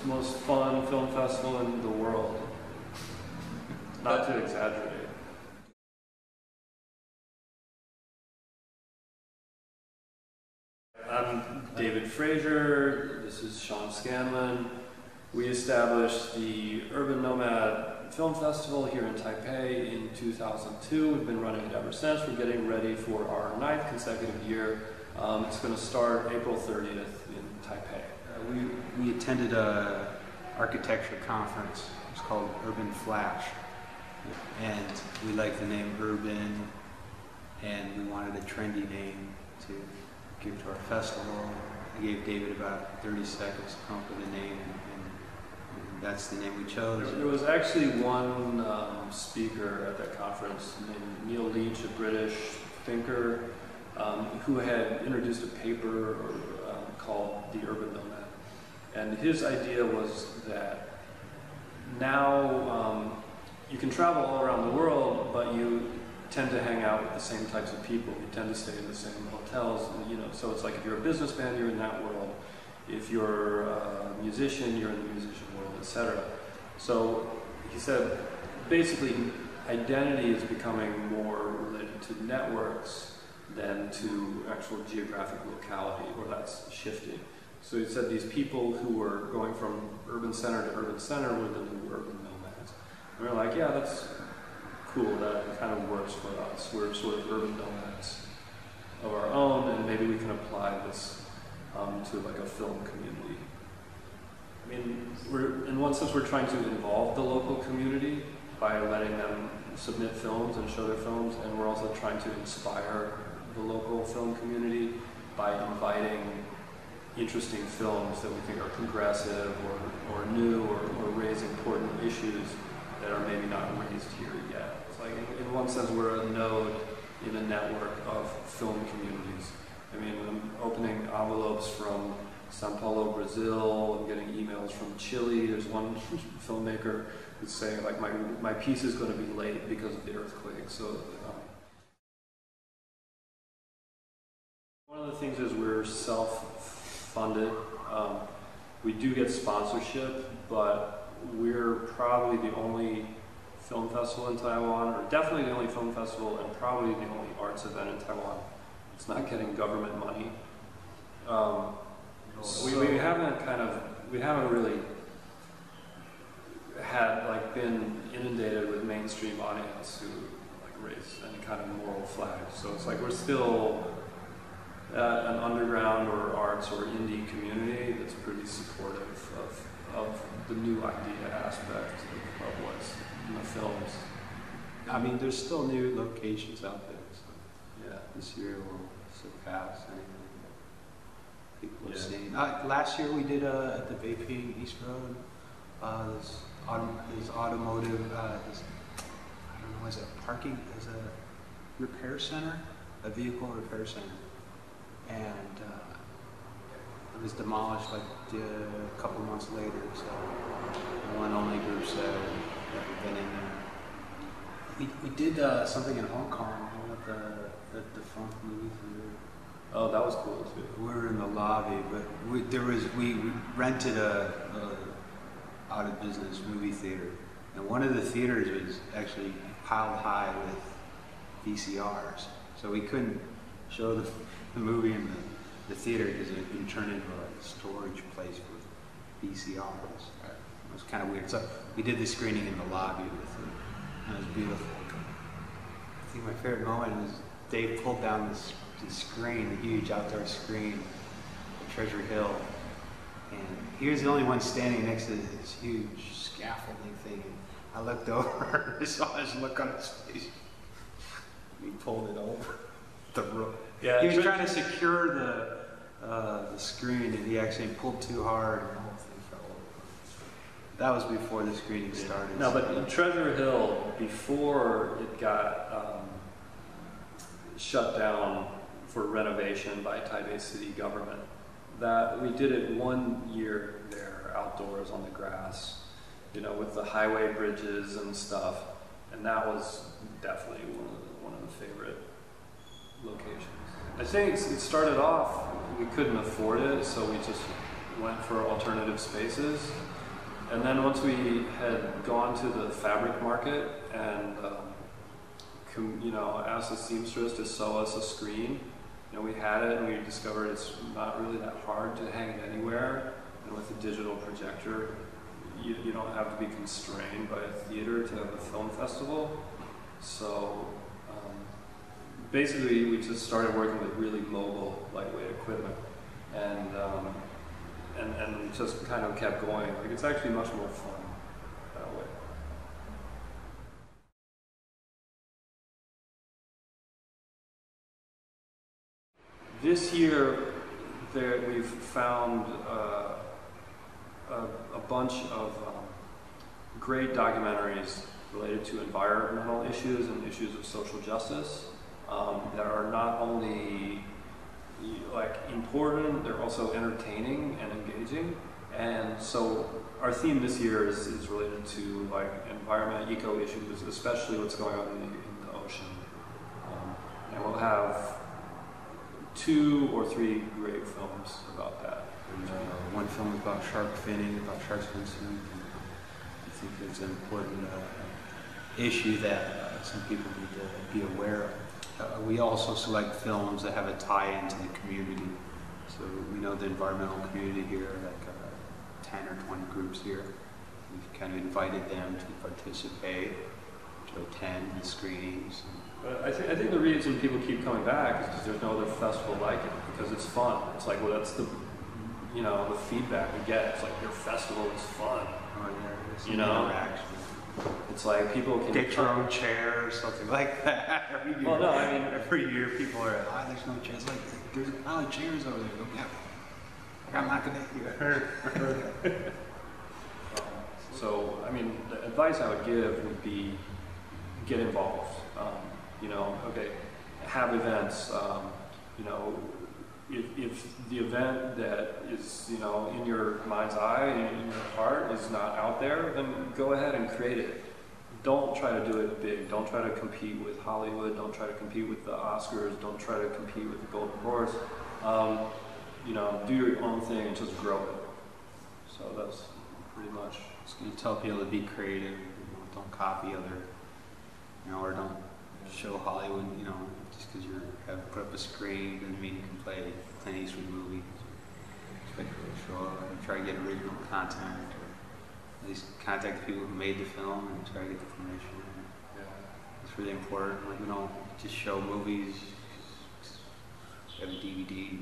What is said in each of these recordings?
most fun film festival in the world. Not to exaggerate. I'm David Frazier, this is Sean Scanlan. We established the Urban Nomad Film Festival here in Taipei in 2002. We've been running it ever since. We're getting ready for our 9th consecutive year. It's going to start April 30th in Taipei. We attended an architecture conference. It's called Urban Flash. And we liked the name Urban, and we wanted a trendy name to give to our festival. I gave David about 30 seconds to come up with a name, and that's the name we chose. There was actually one speaker at that conference named Neil Leach, a British thinker, who had introduced a paper called The Urban Nomad. And his idea was that now you can travel all around the world, but you tend to hang out with the same types of people. You tend to stay in the same hotels, so it's like if you're a businessman, you're in that world. If you're a musician, you're in the musician world, etc. So he said, basically, identity is becoming more related to networks than to actual geographic locality, or that's shifting. So he said these people who were going from urban center to urban center were the new urban nomads. And we're like, yeah, that's cool, that kind of works for us. We're sort of urban nomads of our own, and maybe we can apply this to like a film community. I mean, in one sense, we're trying to involve the local community by letting them submit films and show their films, and we're also trying to inspire the local film community by inviting interesting films that we think are progressive or new or raise important issues that are maybe not raised here yet. It's like, in one sense, we're a node in a network of film communities. I mean, I'm opening envelopes from Sao Paulo, Brazil. I'm getting emails from Chile. There's one filmmaker who's saying, like, my piece is going to be late because of the earthquake. So one of the things is we're self-funded. We do get sponsorship, but we're probably the only film festival in Taiwan, or definitely the only film festival, and probably the only arts event in Taiwan. It's not getting government money. We haven't really had been inundated with mainstream audience who raise any kind of moral flag. So it's like we're still an underground or arts or indie community that's pretty supportive of the new idea aspect of what's in the films. I mean, there's still new locations out there, so yeah, this year will surpass anything that people have seen. Last year we did at the Beiping East Road, this automotive, I don't know, is it parking, is a repair center, a vehicle repair center, and it was demolished a couple months later, so one only group said that we've been in there. We did something in Hong Kong with the Funk movie theater. Oh, that was cool too. We were in the lobby, but we rented a out of business movie theater, and one of the theaters was actually piled high with VCRs, so we couldn't show the movie in the theater because it had been turned into a storage place for VCRs. It was kind of weird. So we did the screening in the lobby with it, and it was beautiful. I think my favorite moment was Dave pulled down the screen, the huge outdoor screen at Treasure Hill, and he was the only one standing next to this huge scaffolding thing. And I looked over and saw his look on his face. He pulled it over the roof. Yeah, he was trying to secure the screen, and he actually pulled too hard, and the whole thing fell over. That was before the screening started. No, but in Treasure Hill, before it got shut down for renovation by Taipei city government, that we did it 1 year there, outdoors on the grass, with the highway bridges and stuff, and that was definitely one of the favorite locations. I think it started off, we couldn't afford it, so we just went for alternative spaces. And then once we had gone to the fabric market and asked the seamstress to sew us a screen, we had it and we discovered it's not really that hard to hang it anywhere. And with a digital projector, you don't have to be constrained by a theater to have a film festival. So basically, we just started working with really mobile, lightweight equipment, and just kind of kept going. Like, it's actually much more fun that way. This year, we've found a bunch of great documentaries related to environmental issues and issues of social justice that are not only like important, they're also entertaining and engaging. And so our theme this year is related to like environment, eco issues, especially what's going on in the ocean. And we'll have 2 or 3 great films about that. One film is about shark finning, about sharks fin soup. I think it's an important issue that some people need to be aware of. We also select films that have a tie into the community. So we know the environmental community here, like 10 or 20 groups here. We've kind of invited them to participate, to attend the screenings. I think the reason people keep coming back is because there's no other festival like it, because it's fun. It's like, well, that's the feedback we get. It's like, your festival is fun. Oh, yeah, interaction. It's like people can get your own chair or something like that. Every year, well, no, I mean, every year people are like, there's no chairs. Like, there's a pile of chairs over there. Go, yeah. I'm not going to hear. So, I mean, the advice I would give would be get involved. Okay, have events. If the event that is, in your mind's eye and in your heart is not out there, then go ahead and create it. Don't try to do it big. Don't try to compete with Hollywood. Don't try to compete with the Oscars. Don't try to compete with the Golden Horse. Do your own thing and just grow it. So that's pretty much. Just going to tell people to be creative. Don't copy other, or don't show Hollywood. Just because you have put up a screen doesn't mean you can play a Clint Eastwood movie. Try to get original content. At least contact the people who made the film and try to get the permission. Yeah. It's really important. Like, we don't just show movies. We have a DVD.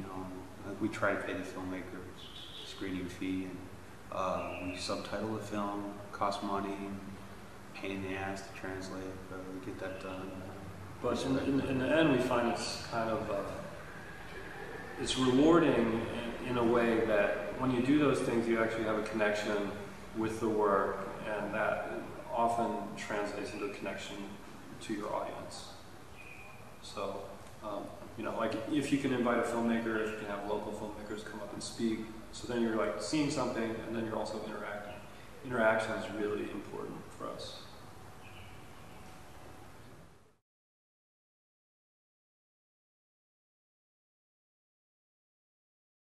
Like, we try to pay the filmmaker screening fee, and we subtitle the film. It costs money, pain in the ass to translate, but we get that done. But in the end, we find it's kind of it's rewarding in a way that when you do those things, you actually have a connection with the work, and that often translates into a connection to your audience. So, like if you can invite a filmmaker, if you can have local filmmakers come up and speak, so then you're like seeing something, and then you're also interacting. Interaction is really important for us.